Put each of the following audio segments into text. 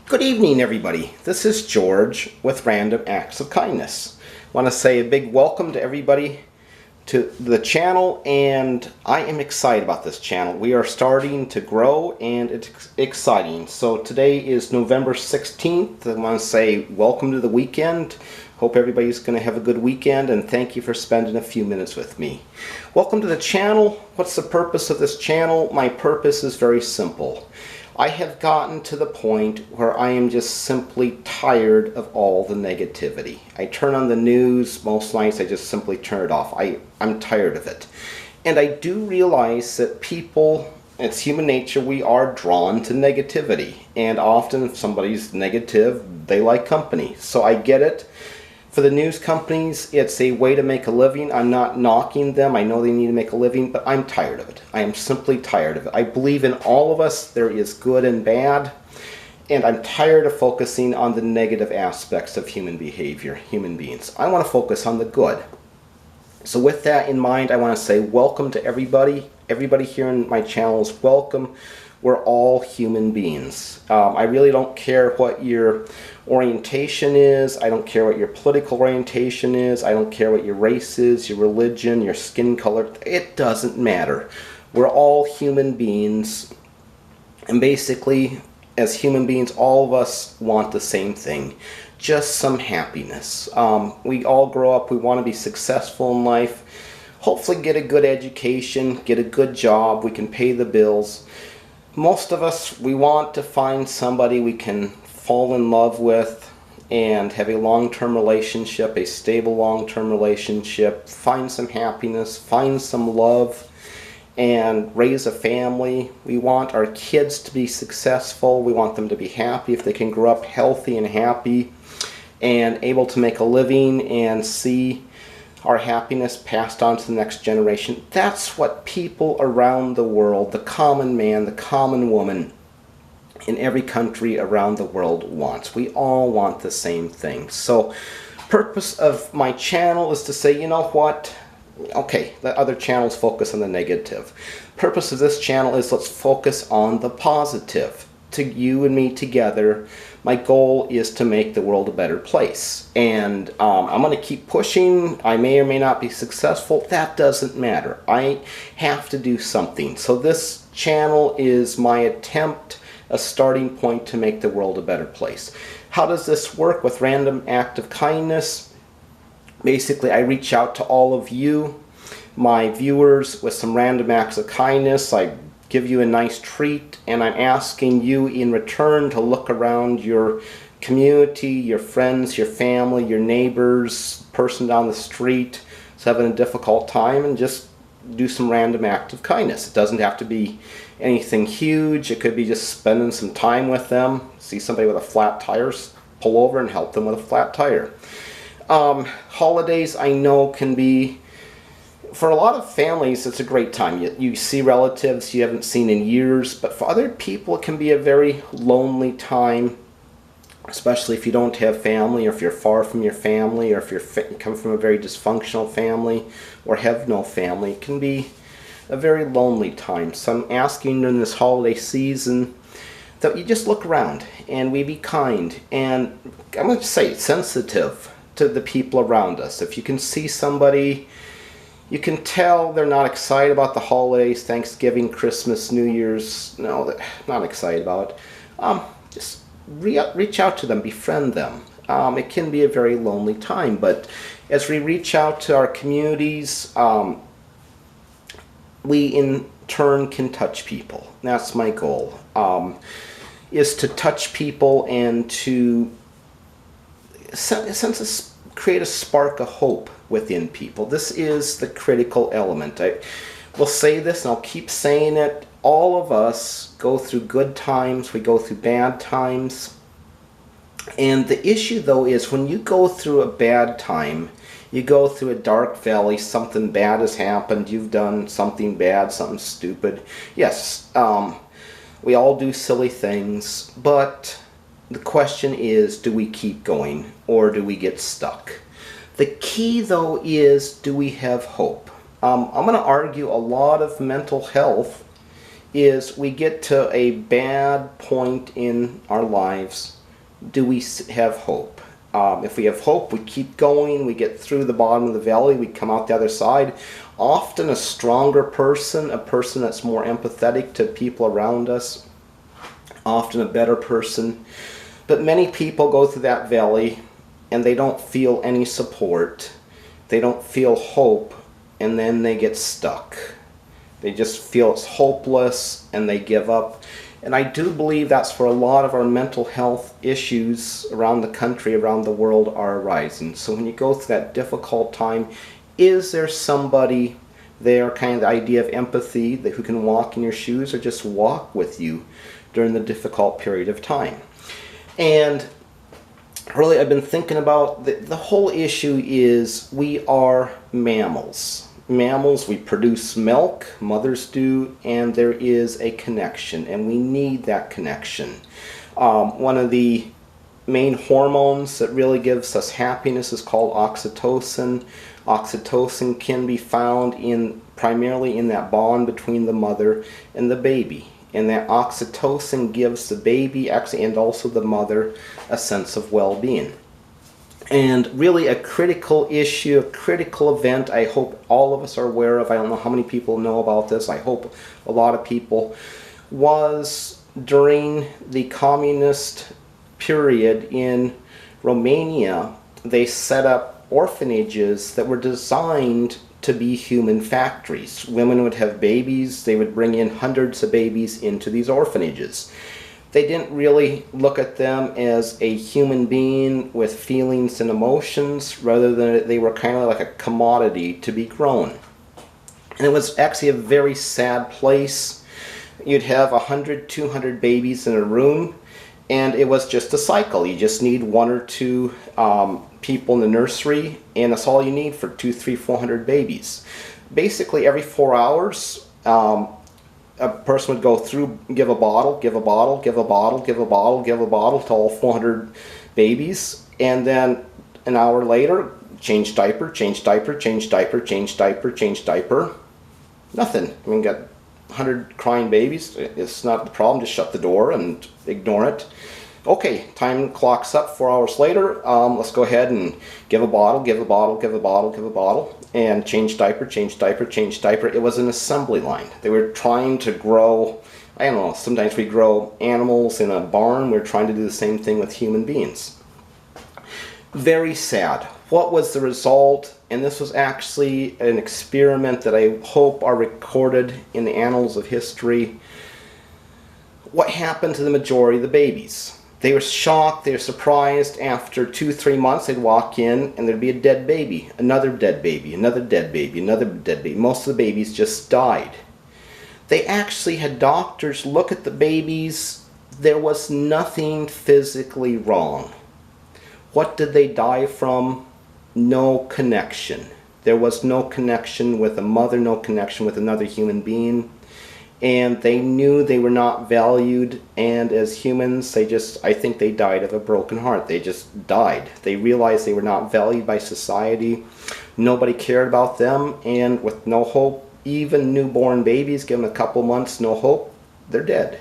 Good evening, everybody. This is George with Random Acts of Kindness. I want to say a big welcome to everybody to the channel, and I am excited about this channel. We are starting to grow, and it's exciting. So today is November 16th. I want to say welcome to the weekend. Hope everybody's going to have a good weekend, and thank you for spending a few minutes with me. Welcome to the channel. What's the purpose of this channel? My purpose is very simple. I have gotten to the point where I am just simply tired of all the negativity. I turn on the news, most nights I just simply turn it off. I'm tired of it. And I do realize that people, it's human nature, we are drawn to negativity. And often if somebody's negative, they like company. So I get it. For the news companies, it's a way to make a living. I'm not knocking them. I know they need to make a living, but I'm tired of it. I am simply tired of it. I believe in all of us. There is good and bad, and I'm tired of focusing on the negative aspects of human behavior, human beings. I want to focus on the good. So with that in mind, I want to say welcome to everybody. Everybody here in my channel is welcome. We're all human beings. I really don't care what your orientation is. I don't care what your political orientation is. I don't care what your race is, your religion, your skin color. It doesn't matter. We're all human beings. And basically, as human beings, all of us want the same thing. Just some happiness. We all grow up. We want to be successful in life. Hopefully get a good education, get a good job. We can pay the bills. Most of us, we want to find somebody we can fall in love with and have a long-term relationship, a stable long-term relationship, find some happiness, find some love, and raise a family. We want our kids to be successful. We want them to be happy if they can grow up healthy and happy and able to make a living and see our happiness passed on to the next generation. That's what people around the world, the common man, the common woman in every country around the world wants. We all want the same thing. So purpose of my channel is to say, you know what? Okay, the other channels focus on the negative. Purpose of this channel is let's focus on the positive. To you and me together, my goal is to make the world a better place. And I'm going to keep pushing. I may or may not be successful. That doesn't matter. I have to do something. So this channel is my attempt, a starting point to make the world a better place. How does this work with Random Act of Kindness? Basically, I reach out to all of you, my viewers, with some random acts of kindness. I give you a nice treat, and I'm asking you in return to look around your community, your friends, your family, your neighbors, person down the street who's having a difficult time, and just do some random act of kindness. It doesn't have to be anything huge. It could be just spending some time with them. See somebody with a flat tire, pull over and help them with a flat tire. Holidays, I know, can be, for a lot of families, it's a great time. You see relatives you haven't seen in years, but for other people, it can be a very lonely time, especially if you don't have family, or if you're far from your family, or if you come from a very dysfunctional family, or have no family. It can be a very lonely time. So I'm asking during this holiday season that you just look around, and we be kind, and I'm going to say sensitive to the people around us. If you can see somebody, you can tell they're not excited about the holidays, Thanksgiving, Christmas, New Year's. No, they're not excited about it. Just reach out to them, befriend them. It can be a very lonely time, but as we reach out to our communities, we in turn can touch people. That's my goal, is to touch people and to create a spark of hope within people. This is the critical element. I will say this, and I'll keep saying it. All of us go through good times. We go through bad times. And the issue, though, is when you go through a bad time, you go through a dark valley, something bad has happened, you've done something bad, something stupid. Yes, we all do silly things, but the question is, do we keep going or do we get stuck? The key, though, is, do we have hope? I'm going to argue a lot of mental health is we get to a bad point in our lives. Do we have hope? If we have hope, we keep going, we get through the bottom of the valley, we come out the other side. Often a stronger person, a person that's more empathetic to people around us, often a better person. But many people go through that valley and they don't feel any support. They don't feel hope, and then they get stuck. They just feel it's hopeless and they give up. And I do believe that's where a lot of our mental health issues around the country, around the world are arising. So when you go through that difficult time, is there somebody there, kind of the idea of empathy, that who can walk in your shoes or just walk with you during the difficult period of time? And really, I've been thinking about the whole issue is we are mammals. Mammals, we produce milk, mothers do, and there is a connection, and we need that connection. One of the main hormones that really gives us happiness is called oxytocin. Oxytocin can be found primarily in that bond between the mother and the baby. And that oxytocin gives the baby, actually, and also the mother, a sense of well-being. And really a critical issue, a critical event I hope all of us are aware of, I don't know how many people know about this, I hope a lot of people, was during the communist period in Romania. They set up orphanages that were designed to be human factories. Women would have babies, they would bring in hundreds of babies into these orphanages. They didn't really look at them as a human being with feelings and emotions, rather than they were kind of like a commodity to be grown. And it was actually a very sad place. You'd have 100, 200 babies in a room, and it was just a cycle. You just need 1 or 2 people in the nursery, and that's all you need for 200, 300, 400 babies. Basically, every 4 hours, a person would go through, give a bottle, give a bottle, give a bottle, give a bottle, give a bottle to all 400 babies, and then an hour later, change diaper, change diaper, change diaper, change diaper, change diaper. Nothing. I mean, got 100 crying babies. It's not the problem. Just shut the door and ignore it. Okay, time clocks up 4 hours later. Let's go ahead and give a bottle, give a bottle, give a bottle, give a bottle, and change diaper, change diaper, change diaper. It was an assembly line. They were trying to grow, I don't know, sometimes we grow animals in a barn. We're trying to do the same thing with human beings. Very sad. What was the result? And this was actually an experiment that I hope are recorded in the annals of history. What happened to the majority of the babies? They were shocked, they were surprised. After 2-3 months, they'd walk in and there'd be a dead baby, another dead baby, another dead baby, another dead baby. Most of the babies just died. They actually had doctors look at the babies. There was nothing physically wrong. What did they die from? No connection. There was no connection with a mother, no connection with another human being. And they knew they were not valued, and as humans, I think they died of a broken heart. They just died. They realized they were not valued by society. Nobody cared about them, and with no hope, even newborn babies, give them a couple months, no hope, they're dead.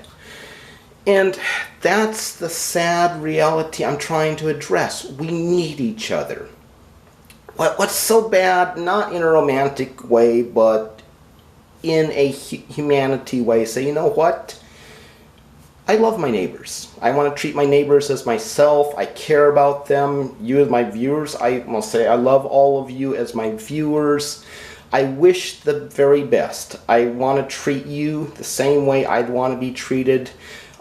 And that's the sad reality I'm trying to address. We need each other. What's so bad, not in a romantic way, but in a humanity way, say, you know what? I love my neighbors. I want to treat my neighbors as myself. I care about them. You as my viewers, I will say I love all of you as my viewers. I wish the very best. I want to treat you the same way I'd want to be treated.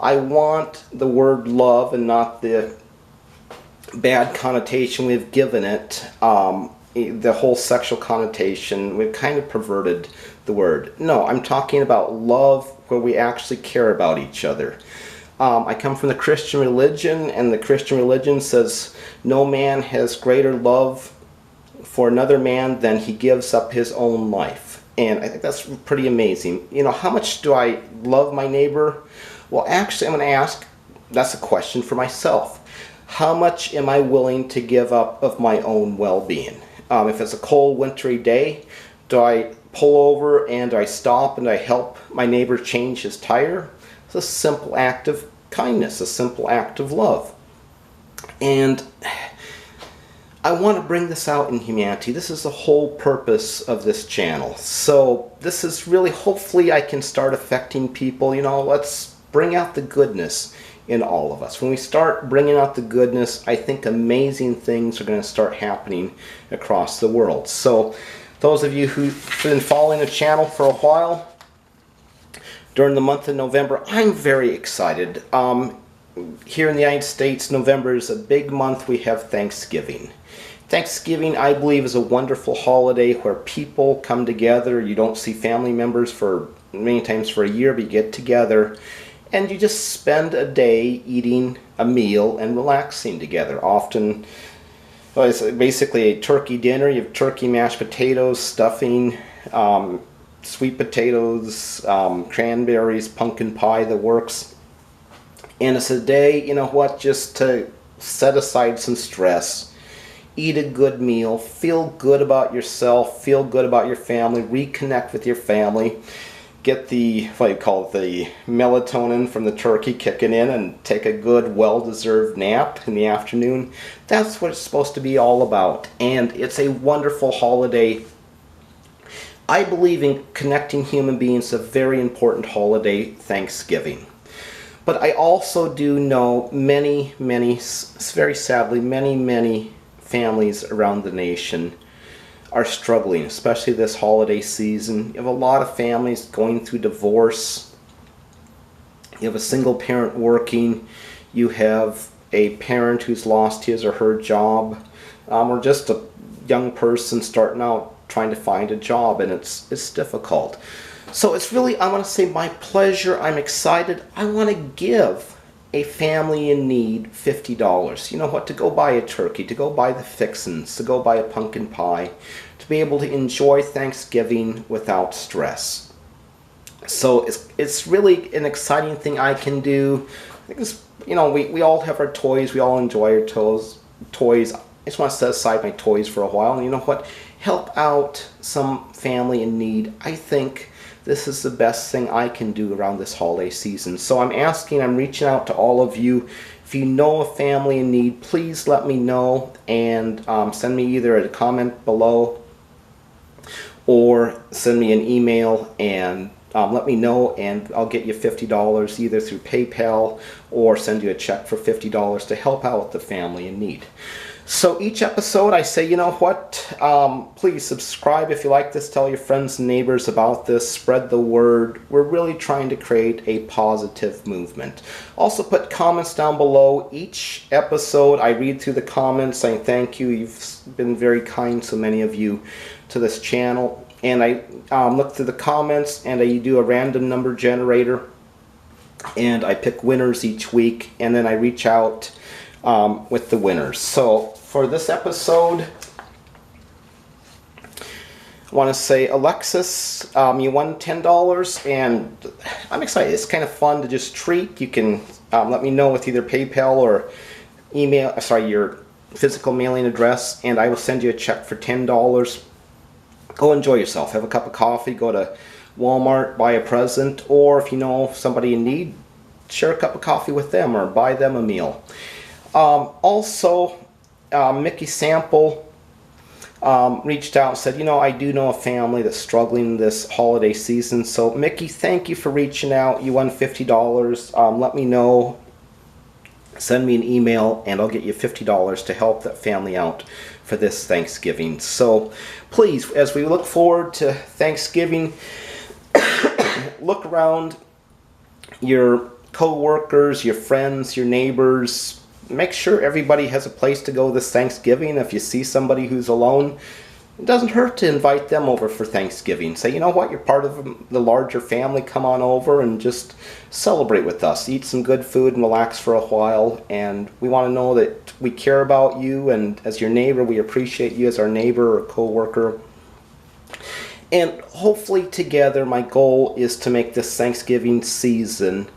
I want the word love and not the bad connotation we've given it. The whole sexual connotation, we've kind of perverted the word. No, I'm talking about love where we actually care about each other. I come from the Christian religion, and the Christian religion says no man has greater love for another man than he gives up his own life. And I think that's pretty amazing. You know, how much do I love my neighbor? Well, actually, I'm going to ask, that's a question for myself. How much am I willing to give up of my own well-being? If it's a cold, wintry day, do I pull over and I stop and I help my neighbor change his tire. It's a simple act of kindness, a simple act of love. And I want to bring this out in humanity. This is the whole purpose of this channel. So this is really, hopefully I can start affecting people. You know, let's bring out the goodness in all of us. When we start bringing out the goodness, I think amazing things are going to start happening across the world. So those of you who've been following the channel for a while, during the month of November, I'm very excited. Here in the United States, November is a big month. We have Thanksgiving. Thanksgiving, I believe, is a wonderful holiday where people come together. You don't see family members for many times for a year, but you get together and you just spend a day eating a meal and relaxing together. Often, well, it's basically a turkey dinner. You have turkey, mashed potatoes, stuffing, sweet potatoes, cranberries, pumpkin pie, the works. And it's a day, you know what, just to set aside some stress, eat a good meal, feel good about yourself, feel good about your family, reconnect with your family, get the, what you call it, the melatonin from the turkey kicking in, and take a good, well-deserved nap in the afternoon. That's what it's supposed to be all about. And it's a wonderful holiday. I believe in connecting human beings, a very important holiday, Thanksgiving. But I also do know many, very sadly, many families around the nation are struggling, especially this holiday season. You have a lot of families going through divorce. You have a single parent working. You have a parent who's lost his or her job, or just a young person starting out trying to find a job, and it's difficult. So it's really, I want to say, my pleasure. I'm excited. I want to give a family in need $50. You know what? To go buy a turkey, to go buy the fixins, to go buy a pumpkin pie, to be able to enjoy Thanksgiving without stress. So it's really an exciting thing I can do. I think it's, you know, we all have our toys. We all enjoy our toys. I just want to set aside my toys for a while. And you know what? Help out some family in need. I think this is the best thing I can do around this holiday season. So I'm reaching out to all of you. If you know a family in need, please let me know, and send me either a comment below or send me an email and let me know, and I'll get you $50 either through PayPal or send you a check for $50 to help out the family in need. So each episode I say, you know what, please subscribe if you like this, tell your friends and neighbors about this, spread the word. We're really trying to create a positive movement. Also put comments down below. Each episode I read through the comments saying thank you. You've been very kind, so many of you, to this channel. And I look through the comments and I do a random number generator, and I pick winners each week, and then I reach out with the winners. So for this episode, I want to say, Alexis, you won $10, and I'm excited. It's kind of fun to just treat. You can let me know with either PayPal or email, your physical mailing address, and I will send you a check for $10. Go enjoy yourself. Have a cup of coffee, go to Walmart, buy a present, or if you know somebody in need, share a cup of coffee with them or buy them a meal. Also, Mickey Sample reached out and said, you know, I do know a family that's struggling this holiday season. So Mickey, thank you for reaching out. You won $50. Let me know. Send me an email and I'll get you $50 to help that family out for this Thanksgiving. So please, as we look forward to Thanksgiving, look around your co-workers, your friends, your neighbors. Make sure everybody has a place to go this Thanksgiving. If you see somebody who's alone, it doesn't hurt to invite them over for Thanksgiving. Say, you know what, you're part of the larger family, come on over and just celebrate with us. Eat some good food and relax for a while. And we want to know that we care about you, and as your neighbor, we appreciate you as our neighbor or co-worker. And hopefully together, my goal is to make this Thanksgiving season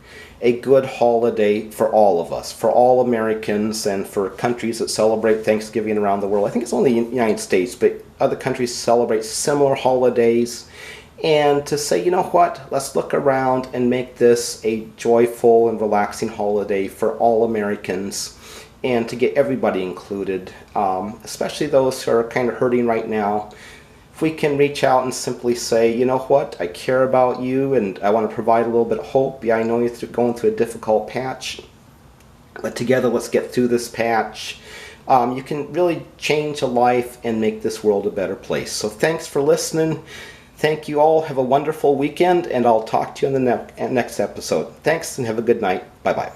a good holiday for all of us, for all Americans, and for countries that celebrate Thanksgiving around the world. I think it's only in the United States, but other countries celebrate similar holidays. And to say, you know what, let's look around and make this a joyful and relaxing holiday for all Americans, and to get everybody included, especially those who are kind of hurting right now. If we can reach out and simply say, you know what, I care about you and I want to provide a little bit of hope. Yeah, I know you're going through a difficult patch, but together let's get through this patch. You can really change a life and make this world a better place. So thanks for listening. Thank you all. Have a wonderful weekend, and I'll talk to you in the next episode. Thanks, and have a good night. Bye-bye.